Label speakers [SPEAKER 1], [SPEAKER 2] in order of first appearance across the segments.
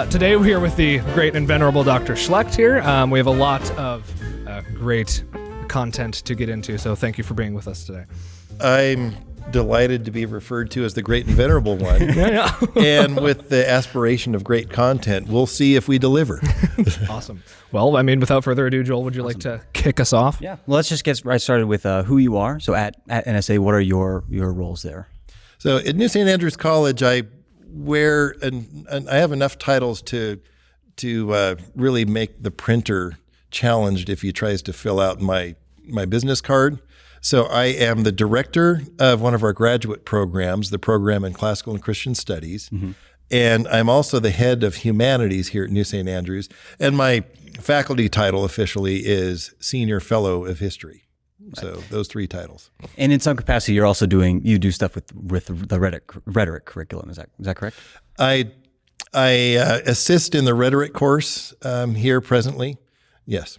[SPEAKER 1] Today we are with the great and venerable Dr. Schlect here. We have a lot of great content to get into, so thank you for being with us today.
[SPEAKER 2] I'm delighted to be referred to as the great and venerable one.
[SPEAKER 1] Yeah.
[SPEAKER 2] And with the aspiration of great content, we'll see if we deliver.
[SPEAKER 1] Awesome. Well, I mean, without further ado, Joel, would you like to kick us off?
[SPEAKER 3] Yeah. Well, let's just get right started with who you are. So at NSA, what are your roles there?
[SPEAKER 2] So at New St. Andrews College, I wear, and I have enough titles to really make the printer challenged if he tries to fill out my business card. So I am the director of one of our graduate programs, the program in Classical and Christian Studies. Mm-hmm. And I'm also the head of humanities here at New St. Andrews. And my faculty title officially is Senior Fellow of History. Right. So those three titles. And
[SPEAKER 3] in some capacity, you do stuff with the rhetoric curriculum. Is that correct?
[SPEAKER 2] I assist in the rhetoric course here presently. Yes.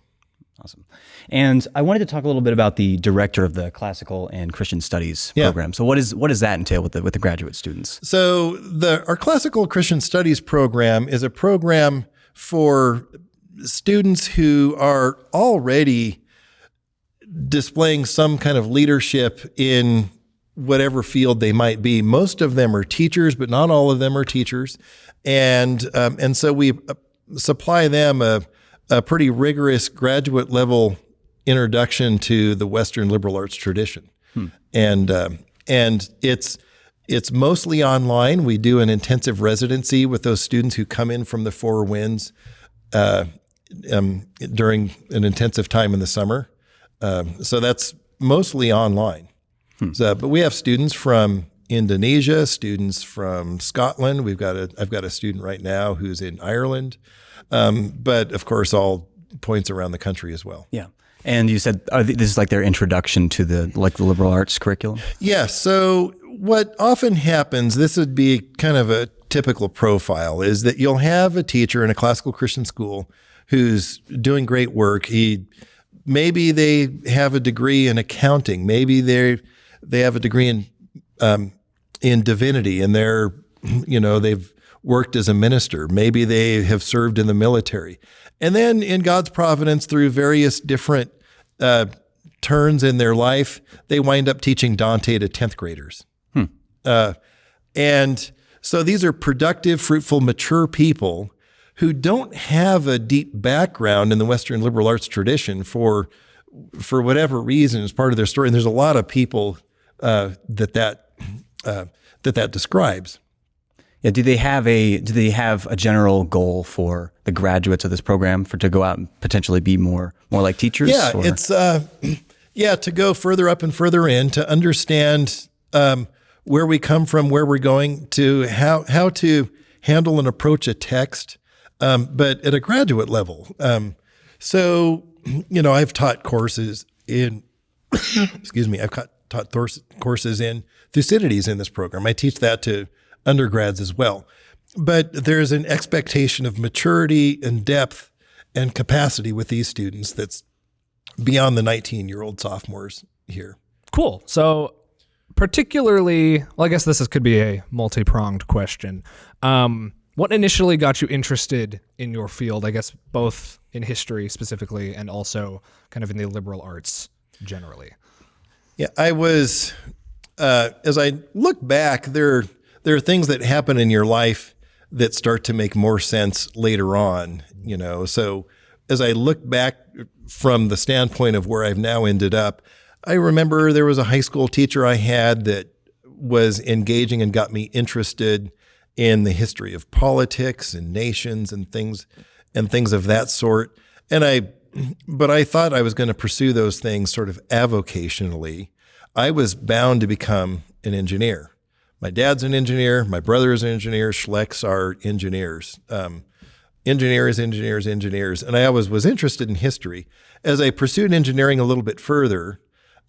[SPEAKER 3] Awesome. And I wanted to talk a little bit about the director of the Classical and Christian Studies program. So what does that entail with the graduate students?
[SPEAKER 2] So our Classical Christian Studies program is a program for students who are already displaying some kind of leadership in whatever field they might be. Most of them are teachers, but not all of them are teachers. And so we supply them a pretty rigorous graduate level introduction to the Western liberal arts tradition. And it's mostly online. We do an intensive residency with those students who come in from the Four Winds during an intensive time in the summer. So that's mostly online. But we have students from Indonesia, students from Scotland. I've got a student right now who's in Ireland. But of course, all points around the country as well.
[SPEAKER 3] Yeah. And you said this is like their introduction to the liberal arts curriculum?
[SPEAKER 2] Yeah. So what often happens, this would be kind of a typical profile, is that you'll have a teacher in a classical Christian school who's doing great work. Maybe they have a degree in accounting. Maybe they have a degree in divinity, and they've worked as a minister. Maybe they have served in the military. And then in God's providence, through various different turns in their life, they wind up teaching Dante to 10th graders. And so these are productive, fruitful, mature people who don't have a deep background in the Western liberal arts tradition for whatever reason as part of their story. And there's a lot of people that describes.
[SPEAKER 3] Yeah. Do they have a general goal for the graduates of this program to go out and potentially be more like teachers?
[SPEAKER 2] Yeah, it's to go further up and further in, to understand where we come from, where we're going, to how to handle and approach a text, but at a graduate level. So I've taught courses in I've taught courses in Thucydides in this program. I teach that to undergrads as well. But there's an expectation of maturity and depth and capacity with these students that's beyond the 19-year-old sophomores here.
[SPEAKER 1] Cool. So particularly, well, I guess could be a multi-pronged question. What initially got you interested in your field, I guess both in history specifically and also kind of in the liberal arts generally?
[SPEAKER 2] Yeah, I was, as I look back, there are things that happen in your life that start to make more sense later on, So as I look back from the standpoint of where I've now ended up, I remember there was a high school teacher I had that was engaging and got me interested in the history of politics and nations and things of that sort. But I thought I was going to pursue those things sort of avocationally. I was bound to become an engineer. My dad's an engineer. My brother is an engineer. Schlects are engineers. Engineers. And I always was interested in history. As I pursued engineering a little bit further,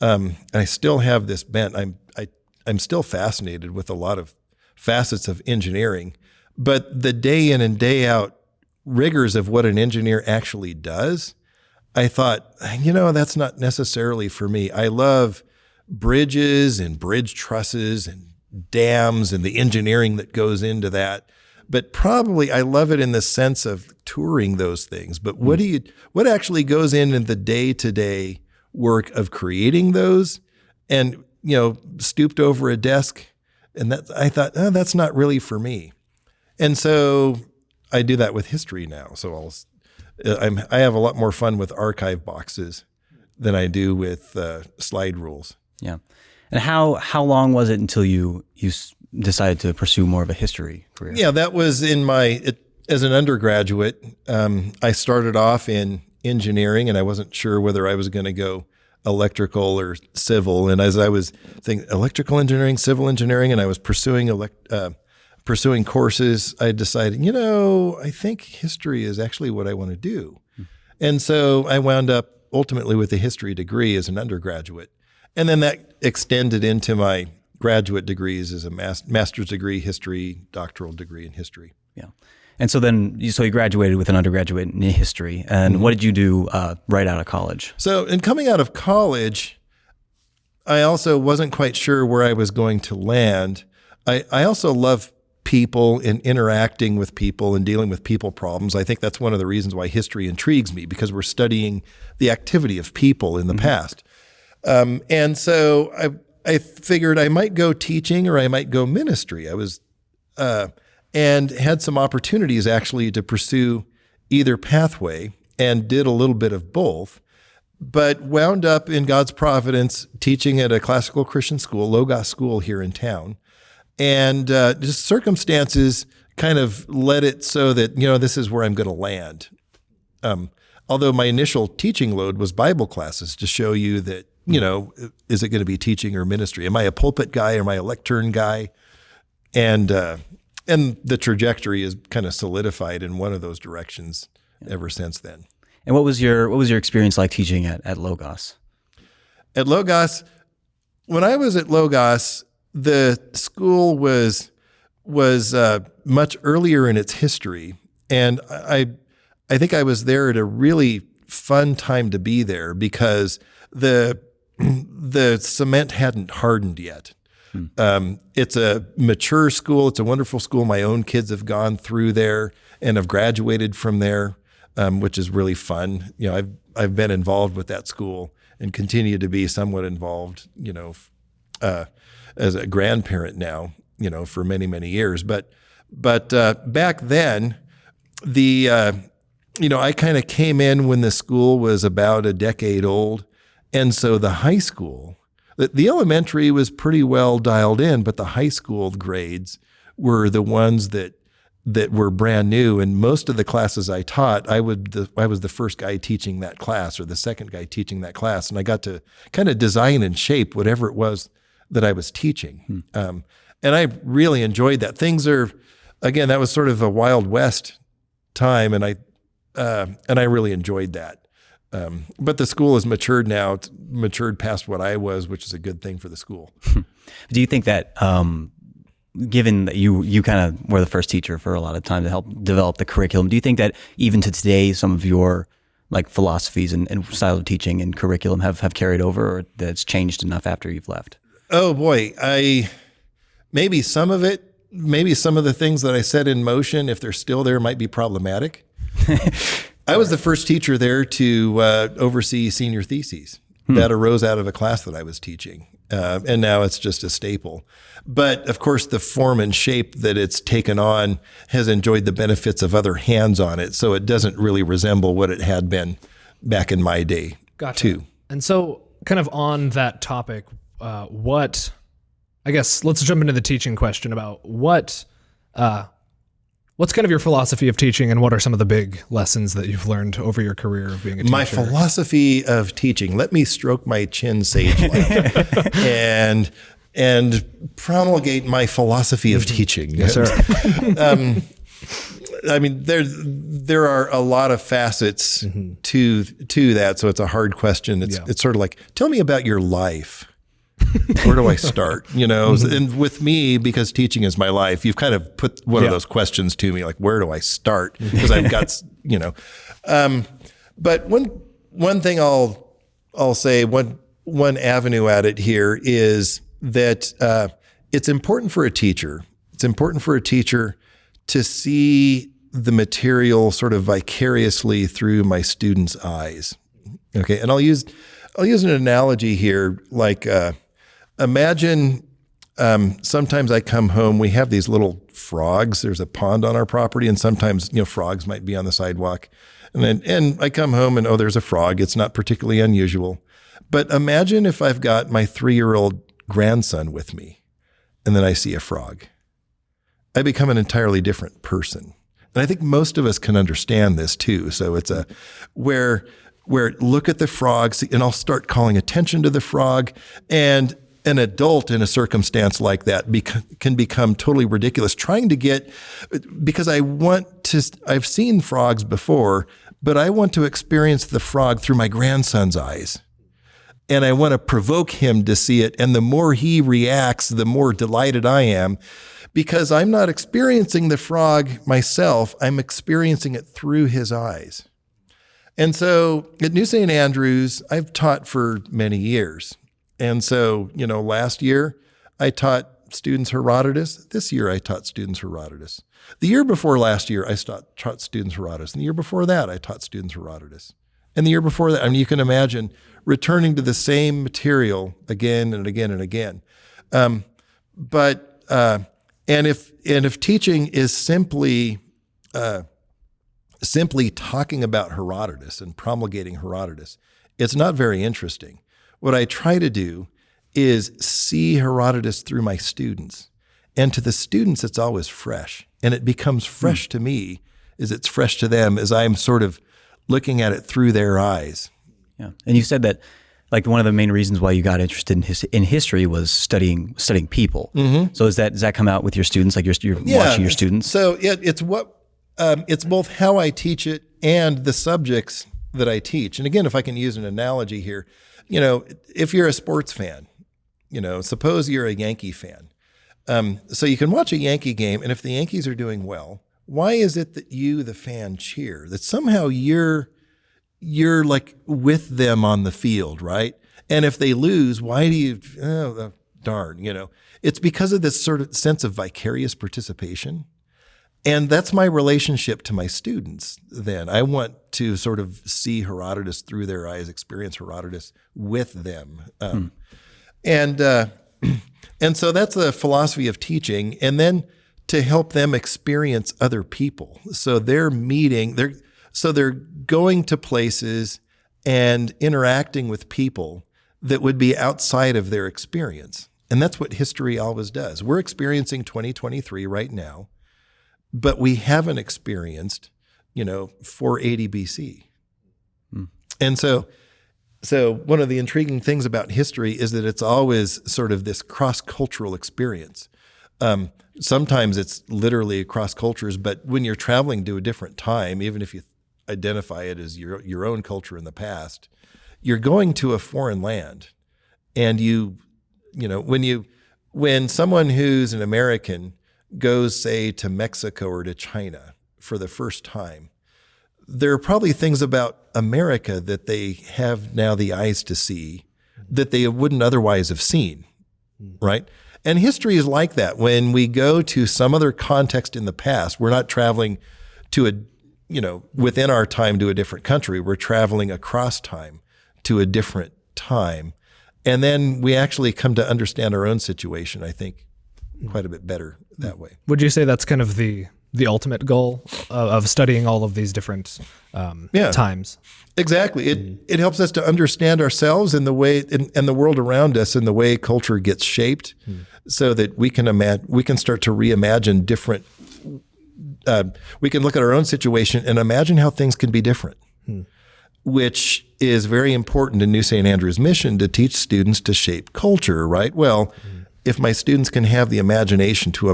[SPEAKER 2] I still have this bent. I'm still fascinated with a lot of facets of engineering, but the day in and day out rigors of what an engineer actually does, I thought, that's not necessarily for me. I love bridges and bridge trusses and dams and the engineering that goes into that. but probably I love it in the sense of touring those things. But what actually goes in the day-to-day work of creating those, and stooped over a desk, and that I thought, oh, that's not really for me. And so I do that with history now. So I have a lot more fun with archive boxes than I do with slide rules.
[SPEAKER 3] Yeah. And how long was it until you decided to pursue more of a history career?
[SPEAKER 2] Yeah, that was as an undergraduate. I started off in engineering, and I wasn't sure whether I was going to go electrical or civil. And as I was thinking electrical engineering, civil engineering, and I was pursuing courses, I decided, I think history is actually what I want to do. And so I wound up ultimately with a history degree as an undergraduate. And then that extended into my graduate degrees as a master's degree history, doctoral degree in history.
[SPEAKER 3] Yeah. And so then, you graduated with an undergraduate in history. And what did you do right out of college?
[SPEAKER 2] So in coming out of college, I also wasn't quite sure where I was going to land. I also love people and interacting with people and dealing with people problems. I think that's one of the reasons why history intrigues me, because we're studying the activity of people in the past. And so I figured I might go teaching or I might go ministry. I was, and had some opportunities actually to pursue either pathway, and did a little bit of both, but wound up in God's providence teaching at a classical Christian school, Logos school here in town. And just circumstances kind of led it so that, this is where I'm going to land. Although my initial teaching load was Bible classes to show you that, is it going to be teaching or ministry? Am I a pulpit guy? Am I a lectern guy? And the trajectory is kind of solidified in one of those directions ever since then.
[SPEAKER 3] And what was your experience like teaching at Logos?
[SPEAKER 2] At Logos, when I was at Logos, the school was much earlier in its history, and I think I was there at a really fun time to be there because the cement hadn't hardened yet. It's a mature school. It's a wonderful school. My own kids have gone through there and have graduated from there, which is really fun. I've been involved with that school and continue to be somewhat involved, as a grandparent now, for many, many years. But back then, I kind of came in when the school was about a decade old. And so the high school, the elementary was pretty well dialed in, but the high school grades were the ones that were brand new. And most of the classes I taught, I was the first guy teaching that class or the second guy teaching that class. And I got to kind of design and shape whatever it was that I was teaching. And I really enjoyed that. That was sort of a Wild West time. And I really enjoyed that. But the school has matured now. It's matured past what I was, which is a good thing for the school.
[SPEAKER 3] Do you think that, given that you kind of were the first teacher for a lot of time to help develop the curriculum, do you think that even to today, some of your philosophies and style of teaching and curriculum have carried over, or that's changed enough after you've left?
[SPEAKER 2] Oh boy, maybe some of the things that I set in motion, if they're still there, might be problematic. I was the first teacher there to oversee senior theses. That arose out of a class that I was teaching. And now it's just a staple. But of course, the form and shape that it's taken on has enjoyed the benefits of other hands on it. So it doesn't really resemble what it had been back in my day, too.
[SPEAKER 1] And so kind of on that topic, let's jump into the teaching question about what's kind of your philosophy of teaching, and what are some of the big lessons that you've learned over your career of being a teacher?
[SPEAKER 2] My philosophy of teaching. Let me stroke my chin sage-like and promulgate my philosophy of teaching.
[SPEAKER 1] Yes, sir.
[SPEAKER 2] There are a lot of facets to that, so it's a hard question. It's sort of like, tell me about your life. Where do I start? And with me, because teaching is my life, you've kind of put one of those questions to me, like, where do I start? Because I've got, but one thing I'll say, one avenue at it here is that it's important for a teacher to see the material sort of vicariously through my students' eyes. Okay, and I'll use an analogy here. Like, imagine sometimes I come home. We have these little frogs. There's a pond on our property, and sometimes frogs might be on the sidewalk. And I come home and there's a frog. It's not particularly unusual. But imagine if I've got my 3-year-old grandson with me, and then I see a frog. I become an entirely different person. And I think most of us can understand this too. So it's where look at the frogs, and I'll start calling attention to the frog, and an adult in a circumstance like that can become totally ridiculous because I've seen frogs before, but I want to experience the frog through my grandson's eyes. And I want to provoke him to see it. And the more he reacts, the more delighted I am, because I'm not experiencing the frog myself. I'm experiencing it through his eyes. And so at New St. Andrews, I've taught for many years. And so, last year I taught students Herodotus. This year I taught students Herodotus. The year before last year, I taught students Herodotus. And the year before that, I taught students Herodotus. And the year before that, you can imagine returning to the same material again and again and again. And if teaching is simply talking about Herodotus and promulgating Herodotus, it's not very interesting. What I try to do is see Herodotus through my students. And to the students, it's always fresh. And it becomes fresh to me as it's fresh to them as I'm sort of looking at it through their eyes.
[SPEAKER 3] Yeah. And you said that like one of the main reasons why you got interested in history was studying people. Mm-hmm. So does that come out with your students? Like you're watching your students?
[SPEAKER 2] So it's both how I teach it and the subjects that I teach. And again, if I can use an analogy here, if you're a sports fan, suppose you're a Yankee fan. So you can watch a Yankee game, and if the Yankees are doing well, why is it that you, the fan, cheer? That somehow you're like with them on the field, right? And if they lose, why do you, darn, it's because of this sort of sense of vicarious participation. And that's my relationship to my students then. I want to sort of see Herodotus through their eyes, experience Herodotus with them. And so that's the philosophy of teaching. And then to help them experience other people. So they're going to places and interacting with people that would be outside of their experience. And that's what history always does. We're experiencing 2023 right now, but we haven't experienced, 480 BC. And so one of the intriguing things about history is that it's always sort of this cross-cultural experience. Sometimes it's literally across cultures, but when you're traveling to a different time, even if you identify it as your own culture in the past, you're going to a foreign land. And when someone who's an American goes, say, to Mexico or to China for the first time, there are probably things about America that they have now the eyes to see that they wouldn't otherwise have seen, right? And history is like that. When we go to some other context in the past, we're not traveling to within our time to a different country. We're traveling across time to a different time. And then we actually come to understand our own situation, I think, quite a bit better that way.
[SPEAKER 1] Would you say that's kind of the ultimate goal of studying all of these different times?
[SPEAKER 2] Exactly. It helps us to understand ourselves and the way and the world around us and the way culture gets shaped, so that we can start to reimagine different. We can look at our own situation and imagine how things can be different, which is very important in New St. Andrew's mission to teach students to shape culture. Right? Well. If my students can have the imagination to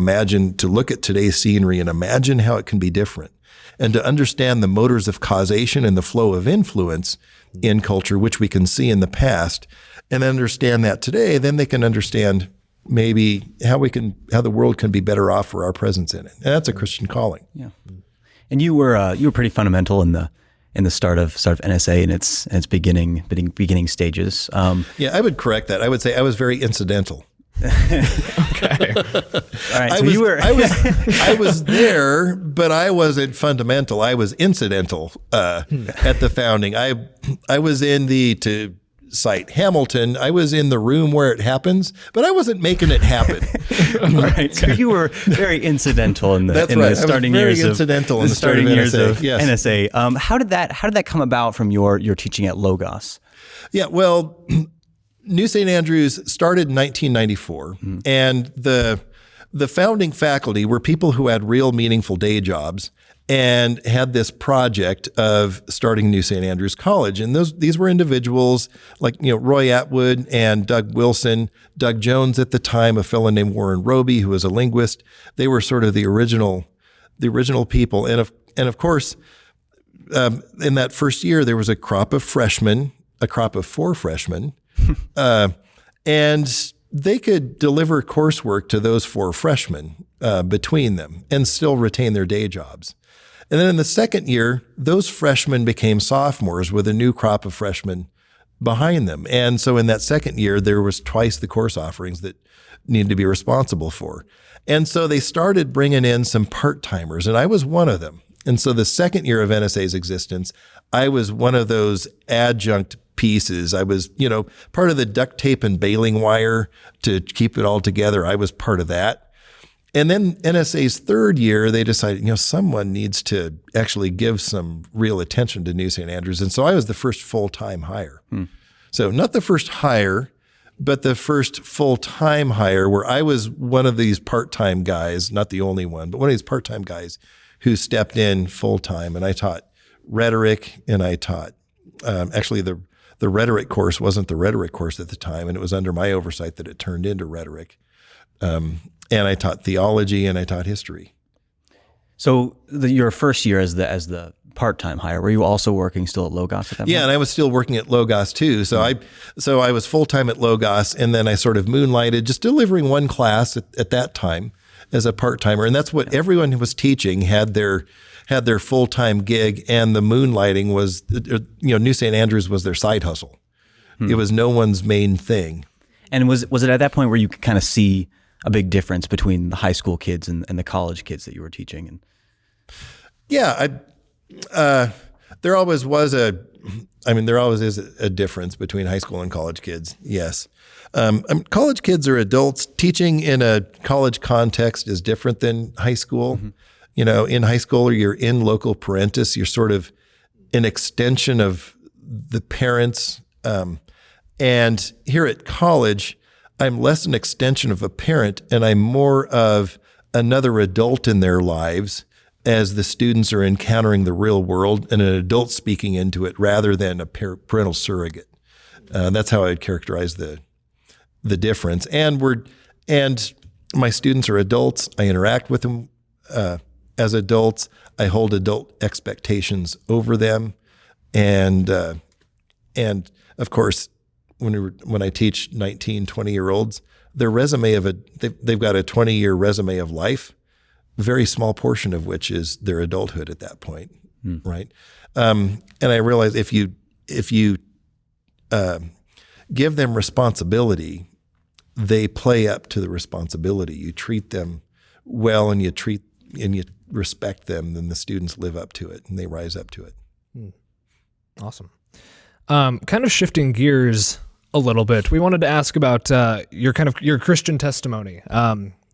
[SPEAKER 2] look at today's scenery and imagine how it can be different, and to understand the motors of causation and the flow of influence in culture, which we can see in the past, and understand that today, then they can understand maybe how the world can be better off for our presence in it. And that's a Christian calling.
[SPEAKER 3] Yeah. And you were pretty fundamental in the start of NSA in its beginning stages.
[SPEAKER 2] Yeah, I would correct that. I would say I was very incidental.
[SPEAKER 1] Okay.
[SPEAKER 3] All right. So you were.
[SPEAKER 2] I was there, but I wasn't fundamental. I was incidental at the founding. I was in to cite Hamilton. I was in the room where it happens, but I wasn't making it happen.
[SPEAKER 3] All right. So you were very incidental in the
[SPEAKER 2] That's
[SPEAKER 3] in
[SPEAKER 2] right.
[SPEAKER 3] the starting years of
[SPEAKER 2] the starting years of yes.
[SPEAKER 3] NSA. How did that come about from your teaching at Logos?
[SPEAKER 2] Yeah. Well, New St. Andrews started in 1994, and the founding faculty were people who had real meaningful day jobs and had this project of starting New St. Andrews College. And these were individuals like, Roy Atwood and Doug Wilson, Doug Jones at the time, a fellow named Warren Roby, who was a linguist. They were sort of the original people. And of course, in that first year, there was a crop of 4 freshmen, and they could deliver coursework to those 4 freshmen between them and still retain their day jobs. And then in the second year, those freshmen became sophomores with a new crop of freshmen behind them. And so in that second year, there was twice the course offerings that needed to be responsible for. And so they started bringing in some part-timers, and I was one of them. And so the second year of NSA's existence, I was one of those adjunct pieces. I was, part of the duct tape and baling wire to keep it all together. I was part of that. And then NSA's third year, they decided, someone needs to actually give some real attention to New St. Andrews. And so I was the first full-time hire. So not the first hire, but the first full-time hire where I was one of these part-time guys, not the only one, but one of these part-time guys who stepped in full-time. And I taught rhetoric, and I taught, actually the rhetoric course wasn't the rhetoric course at the time, and it was under my oversight that it turned into rhetoric. And I taught theology, and I taught history.
[SPEAKER 3] So your first year as the part-time hire, were you also working still at Logos at that point?
[SPEAKER 2] Yeah, and I was still working at Logos too. So I was full-time at Logos, and then I sort of moonlighted, just delivering one class at that time as a part-timer. And that's what everyone who was teaching had their full-time gig, and the moonlighting was, New St. Andrews was their side hustle. It was no one's main thing.
[SPEAKER 3] And was it at that point where you could kind of see a big difference between the high school kids and the college kids that you were teaching? And
[SPEAKER 2] yeah, there always is a difference between high school and college kids. Yes. College kids are adults. Teaching in a college context is different than high school. Mm-hmm. In high school, you're in loco parentis. You're sort of an extension of the parents. And here at college, I'm less an extension of a parent, and I'm more of another adult in their lives as the students are encountering the real world, and an adult speaking into it rather than a parental surrogate. That's how I would characterize the difference. And my students are adults. I interact with them as adults. I hold adult expectations over them, and of course, when I teach 19, 20-year-olds, their resume they've got a 20-year resume of life, very small portion of which is their adulthood at that point, right? And I realize if you give them responsibility, they play up to the responsibility. You treat them well, and you respect them, then the students live up to it and they rise up to it.
[SPEAKER 1] Awesome. Kind of shifting gears a little bit, we wanted to ask about your Christian testimony.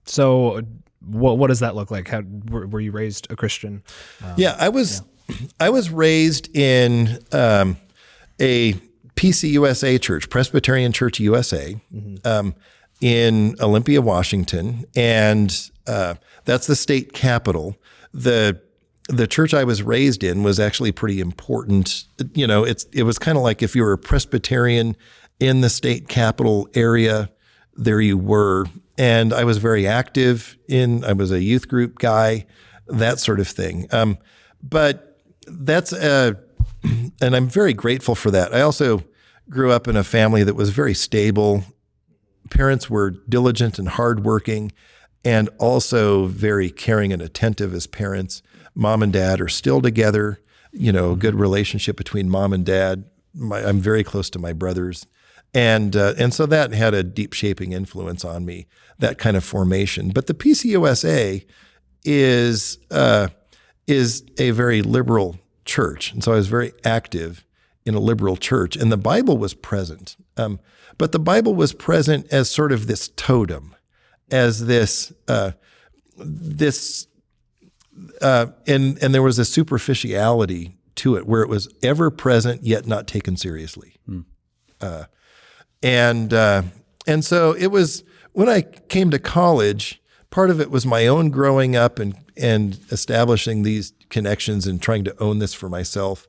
[SPEAKER 1] So what does that look like? How were you raised a Christian?
[SPEAKER 2] I was raised in a PCUSA church, Presbyterian Church USA, in Olympia, Washington, and that's the state capital. The church I was raised in was actually pretty important. It was kind of like if you were a Presbyterian in the state capital area, there you were. And I was very active I was a youth group guy, that sort of thing. But that's and I'm very grateful for that. I also grew up in a family that was very stable. Parents were diligent and hardworking, and also very caring and attentive as parents. Mom and dad are still together, good relationship between mom and dad. I'm very close to my brothers. And so that had a deep shaping influence on me, that kind of formation. But the PCUSA is a very liberal church. And so I was very active in a liberal church, and the Bible was present. But the Bible was present as sort of this totem, as this, and there was a superficiality to it where it was ever present yet not taken seriously. And so it was, when I came to college, part of it was my own growing up and establishing these connections and trying to own this for myself.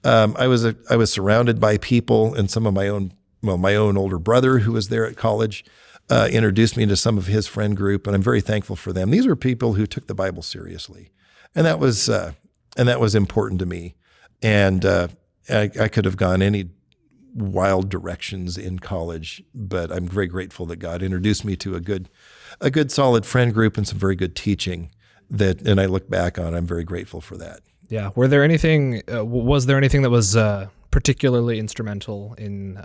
[SPEAKER 2] I was surrounded by people, and some of my own older brother who was there at college introduced me to some of his friend group, and I'm very thankful for them. These were people who took the Bible seriously, and that was important to me. And I could have gone any wild directions in college, but I'm very grateful that God introduced me to a good solid friend group and some very good teaching and I look back on. I'm very grateful for that.
[SPEAKER 1] Yeah. Was there anything that was particularly instrumental in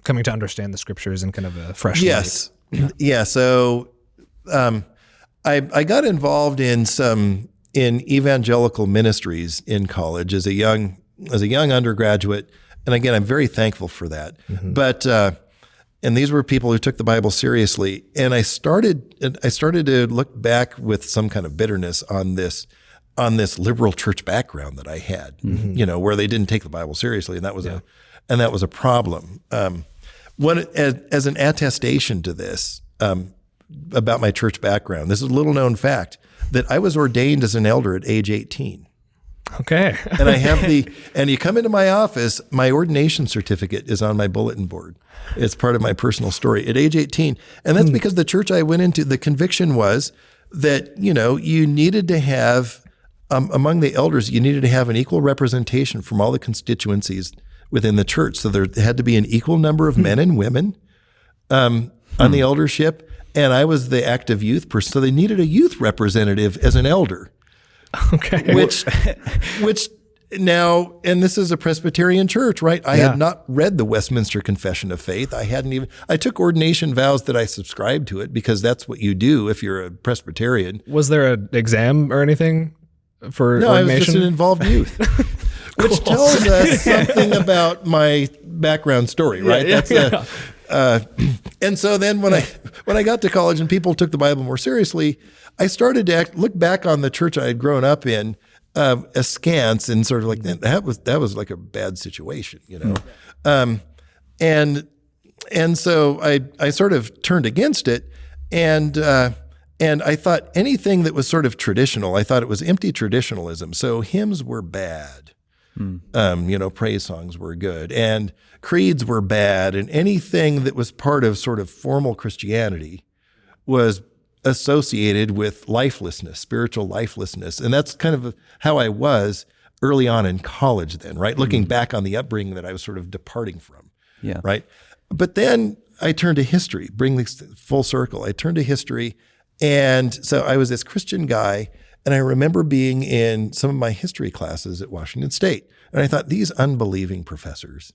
[SPEAKER 1] coming to understand the scriptures in kind of a fresh
[SPEAKER 2] Yes.
[SPEAKER 1] light?
[SPEAKER 2] Yeah. So I got involved in evangelical ministries in college as a young undergraduate. And again, I'm very thankful for that. Mm-hmm. But and these were people who took the Bible seriously. And I started to look back with some kind of bitterness on this liberal church background that I had, mm-hmm. Where they didn't take the Bible seriously, and that was a problem. As an attestation to this about my church background, this is a little known fact that I was ordained as an elder at age 18.
[SPEAKER 1] Okay.
[SPEAKER 2] And and you come into my office, my ordination certificate is on my bulletin board. It's part of my personal story at age 18. And that's because the church I went into, the conviction was that, you needed to have, among the elders, you needed to have an equal representation from all the constituencies within the church. So there had to be an equal number of men and women on the eldership. And I was the active youth person. So they needed a youth representative as an elder.
[SPEAKER 1] Okay.
[SPEAKER 2] Which now, and this is a Presbyterian church, right? I had not read the Westminster Confession of Faith. I took ordination vows that I subscribed to it because that's what you do if you're a Presbyterian.
[SPEAKER 1] Was there an exam or anything for ordination?
[SPEAKER 2] No, I was just an involved youth, which tells us something about my background story, right? And so then when I got to college and people took the Bible more seriously, I started to look back on the church I had grown up in askance and sort of like that was like a bad situation, and so I sort of turned against it, and I thought anything that was sort of traditional, I thought it was empty traditionalism. So hymns were bad, praise songs were good, and creeds were bad, and anything that was part of sort of formal Christianity was associated with lifelessness, spiritual lifelessness. And that's kind of how I was early on in college then, right? Looking back on the upbringing that I was sort of departing from, right? But then I turned to history, bring this full circle. I turned to history. And so I was this Christian guy, and I remember being in some of my history classes at Washington State. And I thought, these unbelieving professors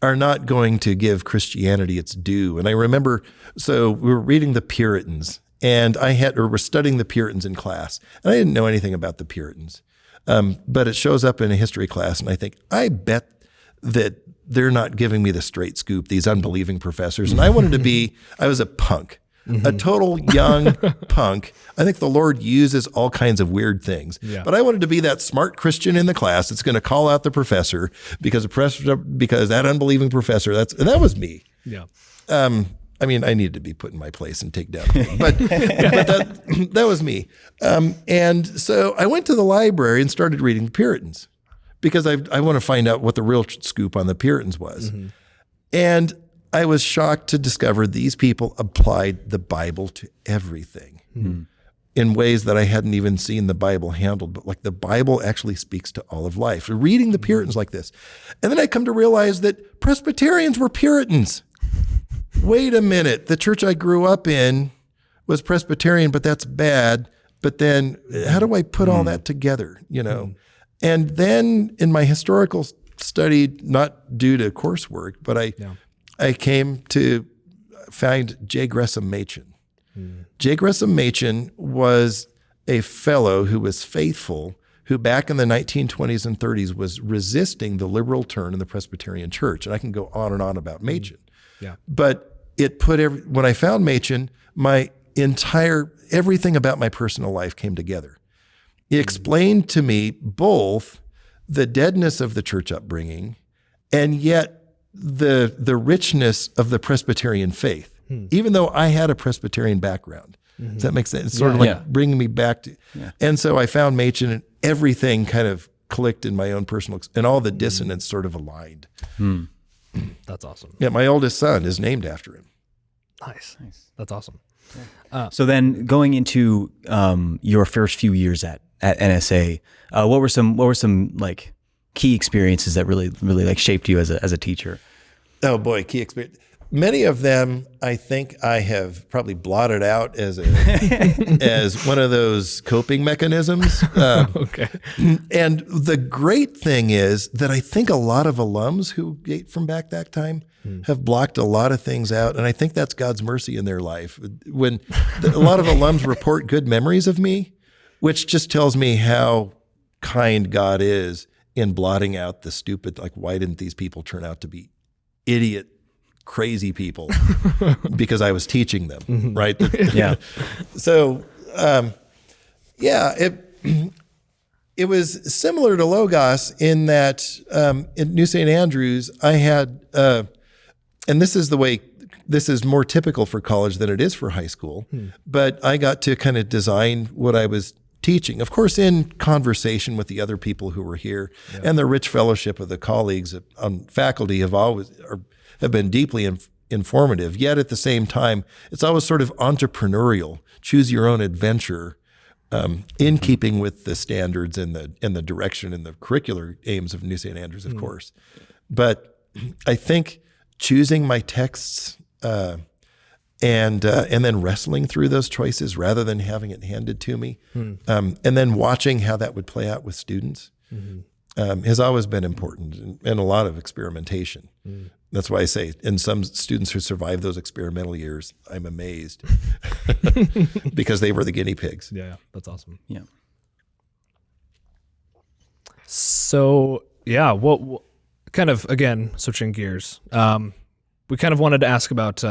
[SPEAKER 2] are not going to give Christianity its due. And I remember, so we were reading the Puritans, and we're studying the Puritans in class, and I didn't know anything about the Puritans. But it shows up in a history class, and I think, I bet that they're not giving me the straight scoop, these unbelieving professors. And I was a punk, a total young punk. I think the Lord uses all kinds of weird things. Yeah. But I wanted to be that smart Christian in the class that's going to call out the professor because that unbelieving professor, that was me.
[SPEAKER 1] Yeah.
[SPEAKER 2] I mean, I needed to be put in my place and take down, but that was me. And so I went to the library and started reading the Puritans because I want to find out what the real scoop on the Puritans was. Mm-hmm. And I was shocked to discover these people applied the Bible to everything in ways that I hadn't even seen the Bible handled. But like the Bible actually speaks to all of life. Reading the Puritans like this. And then I come to realize that Presbyterians were Puritans. Wait a minute, the church I grew up in was Presbyterian, but that's bad. But then how do I put all that together, And then in my historical study, not due to coursework, but I came to find J. Gresham Machen. J. Gresham Machen was a fellow who was faithful, who back in the 1920s and 30s was resisting the liberal turn in the Presbyterian Church. And I can go on and on about Machen.
[SPEAKER 1] Yeah.
[SPEAKER 2] But it put when I found Machen, everything about my personal life came together. He explained to me both the deadness of the church upbringing and yet the richness of the Presbyterian faith, even though I had a Presbyterian background. Does that make sense? It's sort of like bringing me back to, and so I found Machen and everything kind of clicked in my own personal, and all the dissonance sort of aligned.
[SPEAKER 1] That's awesome.
[SPEAKER 2] Yeah, my oldest son is named after him.
[SPEAKER 1] Nice. That's awesome.
[SPEAKER 3] So then going into your first few years at NSA, what were some like key experiences that really like shaped you as a teacher?
[SPEAKER 2] Oh boy, key experience. Many of them, I think I have probably blotted out as as one of those coping mechanisms.
[SPEAKER 1] Okay.
[SPEAKER 2] And the great thing is that I think a lot of alums who date from back that time have blocked a lot of things out. And I think that's God's mercy in their life. When a lot of alums report good memories of me, which just tells me how kind God is in blotting out the stupid, like, why didn't these people turn out to be idiot, crazy people because I was teaching them, right?
[SPEAKER 3] Yeah.
[SPEAKER 2] So, it was similar to Logos in that in New St. Andrews, I had, and this is more typical for college than it is for high school, but I got to kind of design what I was teaching, of course, in conversation with the other people who were here, and the rich fellowship of the colleagues on faculty have been deeply informative. Yet at the same time, it's always sort of entrepreneurial, choose your own adventure, in keeping with the standards and the direction and the curricular aims of New St. Andrews, of course. But I think choosing my texts and then wrestling through those choices rather than having it handed to me, and then watching how that would play out with students has always been important, and a lot of experimentation. That's why I say, in some students who survive those experimental years, I'm amazed because they were the guinea pigs.
[SPEAKER 1] Yeah, that's awesome.
[SPEAKER 3] Yeah.
[SPEAKER 1] So what kind of, again, switching gears, we kind of wanted to ask about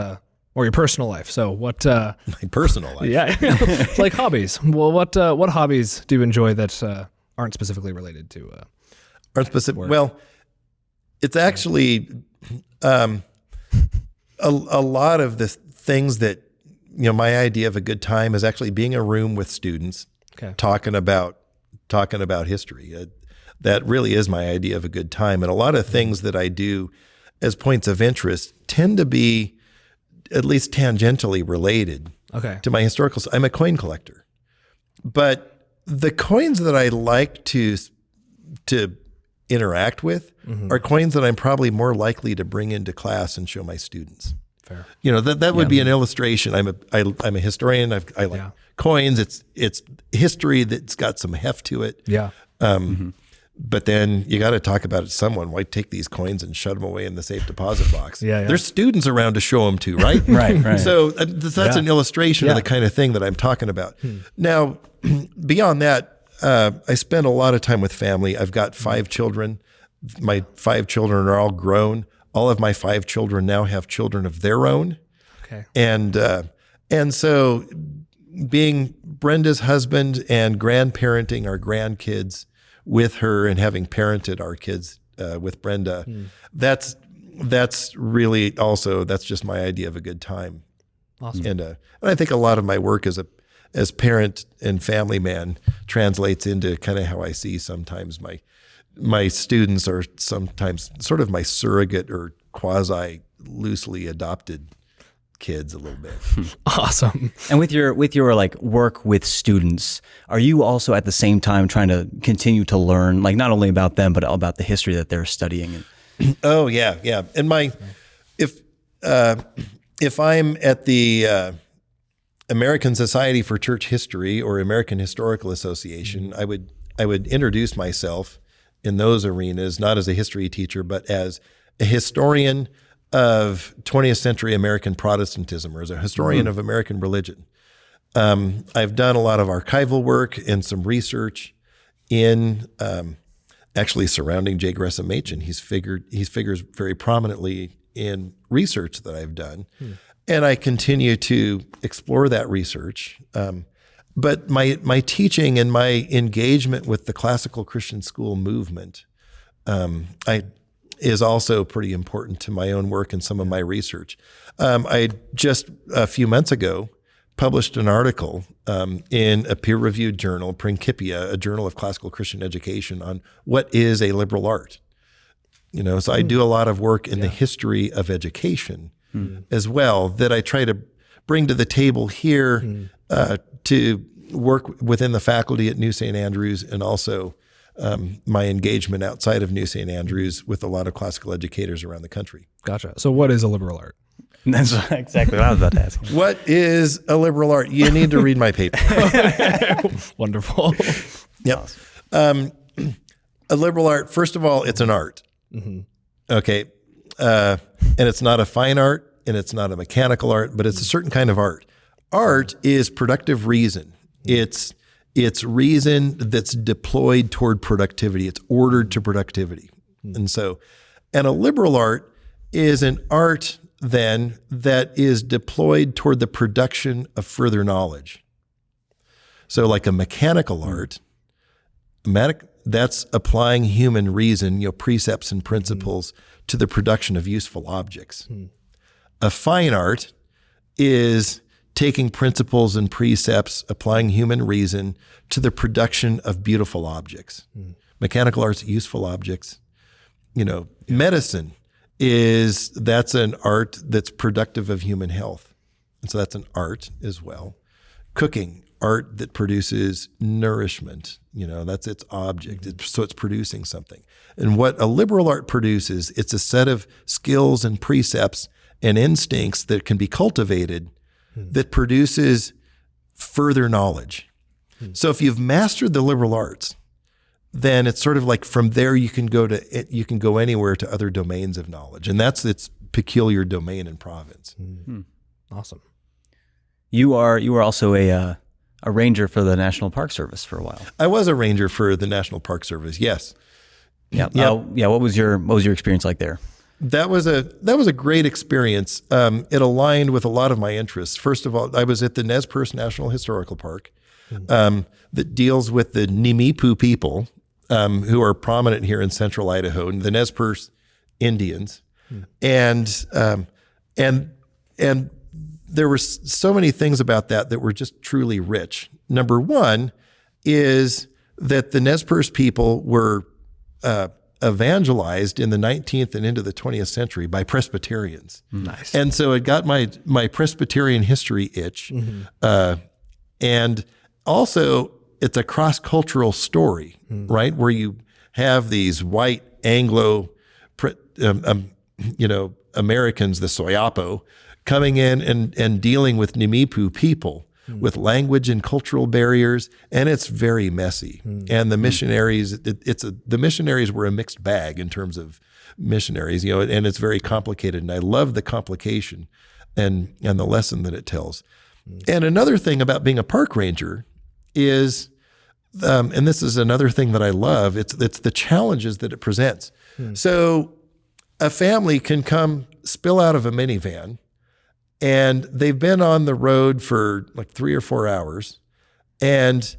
[SPEAKER 1] or your personal life. So what?
[SPEAKER 2] My personal life.
[SPEAKER 1] Yeah, it's like hobbies. Well, what hobbies do you enjoy that aren't specifically related to?
[SPEAKER 2] Aren't specific. Well, it's actually a lot of the things that, my idea of a good time is actually being in a room with students, talking about history. That really is my idea of a good time. And a lot of things that I do as points of interest tend to be at least tangentially related to my historical. I'm a coin collector, but the coins that I like to interact with are coins that I'm probably more likely to bring into class and show my students.
[SPEAKER 1] Fair.
[SPEAKER 2] That would be an illustration. I'm a historian. I like coins. It's history that's got some heft to it.
[SPEAKER 1] Yeah.
[SPEAKER 2] But then you got to talk about it to someone. Why take these coins and shut them away in the safe deposit box? There's students around to show them to, right?
[SPEAKER 3] Right.
[SPEAKER 2] So that's an illustration of the kind of thing that I'm talking about. Now, beyond that, I spend a lot of time with family. I've got 5 children. My 5 children are all grown. All of my 5 children now have children of their own.
[SPEAKER 1] Okay.
[SPEAKER 2] And so being Brenda's husband and grandparenting our grandkids with her and having parented our kids with Brenda, that's really also, that's just my idea of a good time.
[SPEAKER 1] Awesome.
[SPEAKER 2] And I think a lot of my work as parent and family man translates into kind of how I see sometimes my students are sometimes sort of my surrogate or quasi loosely adopted kids a little bit.
[SPEAKER 1] Awesome.
[SPEAKER 3] And with your like work with students, are you also at the same time trying to continue to learn, like not only about them, but about the history that they're studying?
[SPEAKER 2] Oh yeah. And if I'm at the American Society for Church History or American Historical Association, I would introduce myself in those arenas, not as a history teacher, but as a historian of 20th century American Protestantism, or as a historian of American religion. I've done a lot of archival work and some research in actually surrounding J. Gresham Machen. He figures very prominently in research that I've done. And I continue to explore that research. But my teaching and my engagement with the classical Christian school movement is also pretty important to my own work and some of my research. I just a few months ago published an article in a peer-reviewed journal, Principia, a journal of classical Christian education, on what is a liberal art. So I do a lot of work in the history of education as well that I try to bring to the table here to work within the faculty at New St. Andrews, and also my engagement outside of New St. Andrews with a lot of classical educators around the country.
[SPEAKER 1] Gotcha. So what is a liberal art?
[SPEAKER 3] That's exactly what I was about to ask.
[SPEAKER 2] What is a liberal art? You need to read my paper.
[SPEAKER 1] Wonderful.
[SPEAKER 2] Yep. A liberal art, first of all, it's an art. Okay. And it's not a fine art, and it's not a mechanical art, but it's a certain kind of art. Art is productive reason. It's reason that's deployed toward productivity. It's ordered to productivity. And a liberal art is an art then that is deployed toward the production of further knowledge. So like a mechanical art, that's applying human reason, precepts and principles to the production of useful objects. A fine art is taking principles and precepts, applying human reason to the production of beautiful objects. Mechanical art's useful objects. Medicine that's an art that's productive of human health. And so that's an art as well. Cooking, art that produces nourishment, that's its object. So it's producing something. And what a liberal art produces, it's a set of skills and precepts and instincts that can be cultivated that produces further knowledge. So if you've mastered the liberal arts, then it's sort of like from there you can go anywhere to other domains of knowledge, and that's its peculiar domain and province.
[SPEAKER 1] Awesome.
[SPEAKER 3] You are also a ranger for the National Park Service for a while.
[SPEAKER 2] I was a ranger for the National Park Service. Yes.
[SPEAKER 3] Yeah. What was your experience like there?
[SPEAKER 2] That was a great experience. It aligned with a lot of my interests. First of all, I was at the Nez Perce National Historical Park that deals with the Nimipu people who are prominent here in central Idaho, and the Nez Perce Indians. And there were so many things about that were just truly rich. Number one is that the Nez Perce people were evangelized in the 19th and into the 20th century by Presbyterians.
[SPEAKER 1] Nice.
[SPEAKER 2] And so it got my Presbyterian history itch. And also it's a cross-cultural story, right? Where you have these white Anglo, Americans, the Soyapo, coming in and dealing with Nimipu people with language and cultural barriers, and it's very messy. And the missionaries, the missionaries were a mixed bag in terms of missionaries, and it's very complicated. And I love the complication and the lesson that it tells. And another thing about being a park ranger is, and this is another thing that I love, it's the challenges that it presents. So a family can come spill out of a minivan, and they've been on the road for like 3 or 4 hours, and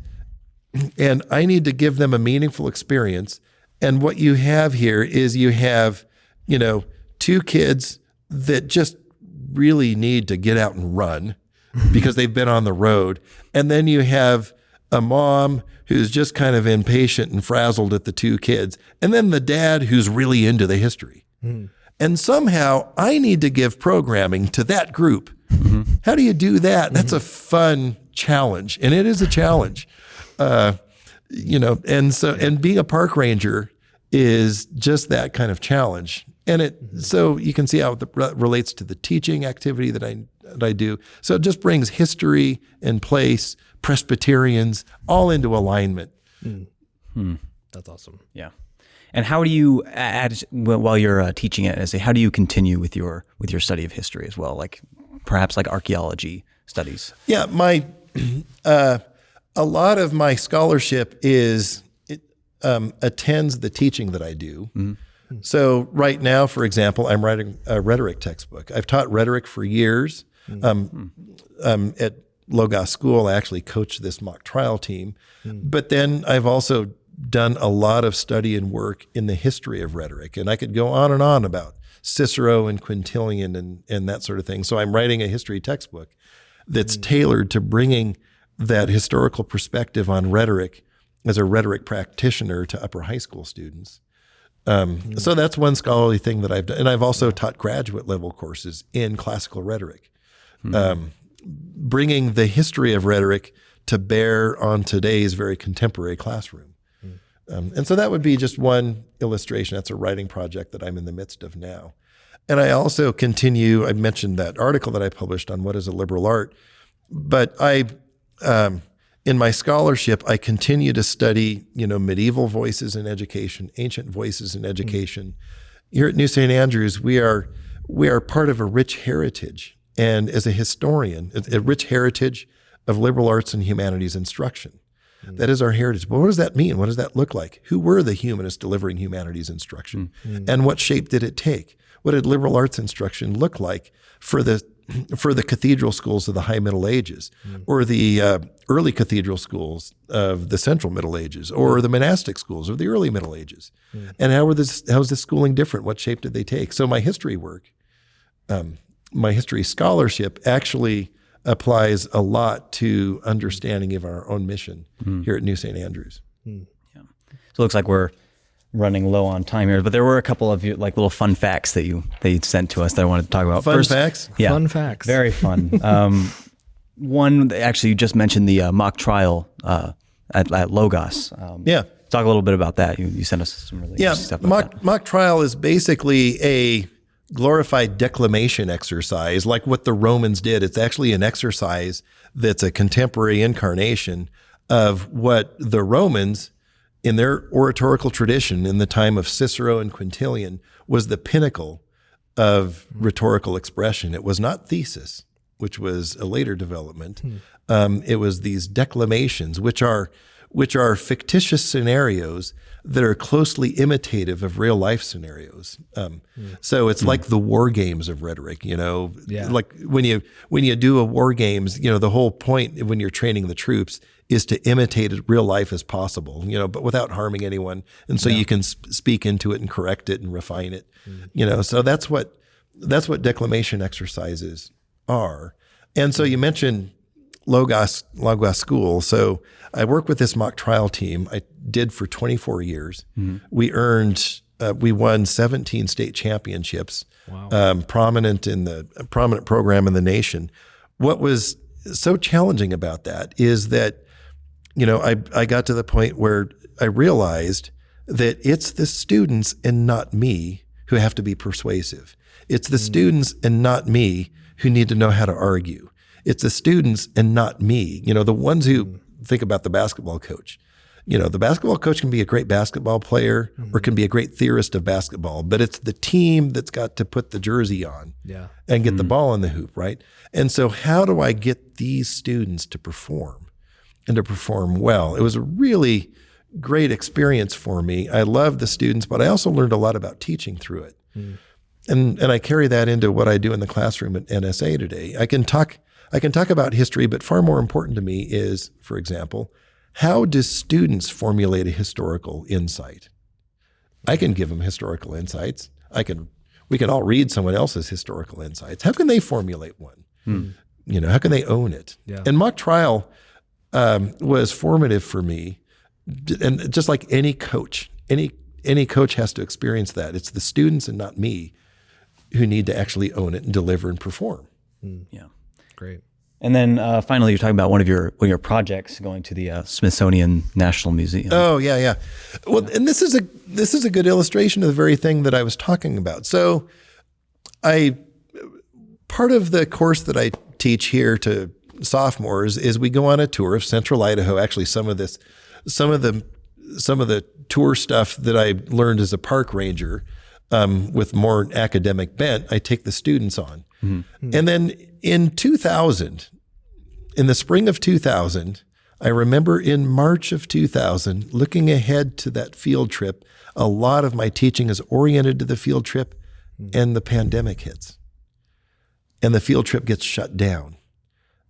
[SPEAKER 2] I need to give them a meaningful experience. And what you have here is you have, 2 kids that just really need to get out and run because they've been on the road. And then you have a mom who's just kind of impatient and frazzled at the 2 kids. And then the dad who's really into the history. And somehow I need to give programming to that group. How do you do that? That's a fun challenge. And it is a challenge, and being a park ranger is just that kind of challenge. And so you can see how it relates to the teaching activity that I do. So it just brings history and place, Presbyterians, all into alignment.
[SPEAKER 1] That's awesome.
[SPEAKER 3] Yeah. And how do you add while you're teaching it? How do you continue with your study of history as well, like perhaps like archaeology studies?
[SPEAKER 2] Yeah, a lot of my scholarship attends the teaching that I do. So right now, for example, I'm writing a rhetoric textbook. I've taught rhetoric for years. At Logos School, I actually coached this mock trial team. But then I've also done a lot of study and work in the history of rhetoric. And I could go on and on about Cicero and Quintilian and that sort of thing. So I'm writing a history textbook that's tailored to bringing that historical perspective on rhetoric as a rhetoric practitioner to upper high school students. So that's one scholarly thing that I've done. And I've also taught graduate level courses in classical rhetoric, bringing the history of rhetoric to bear on today's very contemporary classroom. And so that would be just one illustration. That's a writing project that I'm in the midst of now. And I also continue, I mentioned that article that I published on what is a liberal art, but in my scholarship, I continue to study, medieval voices in education, ancient voices in education. Here at New St. Andrews, we are part of a rich heritage. And as a historian, a rich heritage of liberal arts and humanities instruction. That is our heritage. But what does that mean? What does that look like? Who were the humanists delivering humanities instruction? And what shape did it take? What did liberal arts instruction look like for the cathedral schools of the High Middle Ages, or the early cathedral schools of the Central Middle Ages, or the monastic schools of the early Middle Ages? And how is this schooling different? What shape did they take? So my history work, my history scholarship actually applies a lot to understanding of our own mission here at New St. Andrews.
[SPEAKER 3] Yeah. So it looks like we're running low on time here, but there were a couple of like little fun facts that you sent to us that I wanted to talk about.
[SPEAKER 2] Fun facts?
[SPEAKER 3] Yeah.
[SPEAKER 1] Fun facts.
[SPEAKER 3] Very fun. One, actually, you just mentioned the mock trial at Logos.
[SPEAKER 2] Yeah.
[SPEAKER 3] Talk a little bit about that. You sent us some really interesting stuff about that.
[SPEAKER 2] Mock trial is basically a glorified declamation exercise, like what the Romans did. It's actually an exercise that's a contemporary incarnation of what the Romans, in their oratorical tradition in the time of Cicero and Quintilian, was the pinnacle of rhetorical expression. It was not thesis, which was a later development. It was these declamations, which are fictitious scenarios that are closely imitative of real life scenarios. So it's like the war games of rhetoric, like when you do a war games, the whole point when you're training the troops is to imitate real life as possible, but without harming anyone. And so you can speak into it and correct it and refine it, so that's what declamation exercises are. And so you mentioned Logos School. So I work with this mock trial team. I did for 24 years. We won 17 state championships, prominent program in the nation. What was so challenging about that is that, I got to the point where I realized that it's the students and not me who have to be persuasive. It's the students and not me who need to know how to argue. It's the students and not me, the ones who think about the basketball coach. The basketball coach can be a great basketball player or can be a great theorist of basketball, but it's the team that's got to put the jersey on and get the ball in the hoop, right? And so how do I get these students to perform and to perform well? It was a really great experience for me. I loved the students, but I also learned a lot about teaching through it. And I carry that into what I do in the classroom at NSA today. I can talk about history, but far more important to me is, for example, how do students formulate a historical insight? I can give them historical insights. We can all read someone else's historical insights. How can they formulate one? How can they own it? Yeah. And mock trial was formative for me. And just like any coach, any coach has to experience that. It's the students and not me who need to actually own it and deliver and perform.
[SPEAKER 3] Yeah.
[SPEAKER 1] Great.
[SPEAKER 3] And then finally, you're talking about one of your projects going to the Smithsonian National Museum.
[SPEAKER 2] Oh yeah. Well, and this is a good illustration of the very thing that I was talking about. So, part of the course that I teach here to sophomores is we go on a tour of Central Idaho. Actually, some of the some of the tour stuff that I learned as a park ranger with more academic bent, I take the students on. And then in 2000, in the spring of 2000, I remember in March of 2000, looking ahead to that field trip, a lot of my teaching is oriented to the field trip, and the pandemic hits. And the field trip gets shut down.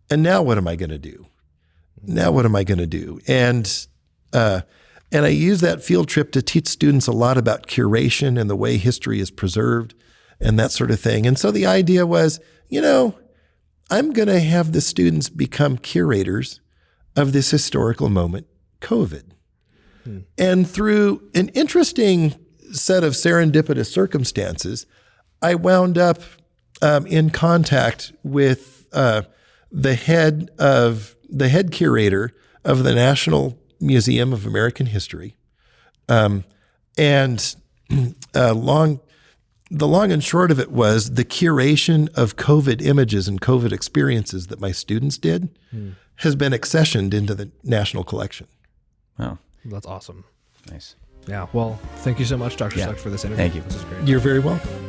[SPEAKER 2] And now what am I going to do? Now what am I going to do? And I use that field trip to teach students a lot about curation and the way history is preserved and that sort of thing. And so the idea was, I'm going to have the students become curators of this historical moment, COVID. And through an interesting set of serendipitous circumstances, I wound up in contact with the head curator of the National Museum of American History, and the long and short of it was the curation of COVID images and COVID experiences that my students did has been accessioned into the National Collection.
[SPEAKER 3] Wow.
[SPEAKER 1] That's awesome.
[SPEAKER 3] Nice.
[SPEAKER 1] Yeah. Well, thank you so much, Dr.
[SPEAKER 3] Yeah.
[SPEAKER 1] Schlect, for this interview.
[SPEAKER 3] Thank you.
[SPEAKER 1] This is great.
[SPEAKER 2] You're very welcome.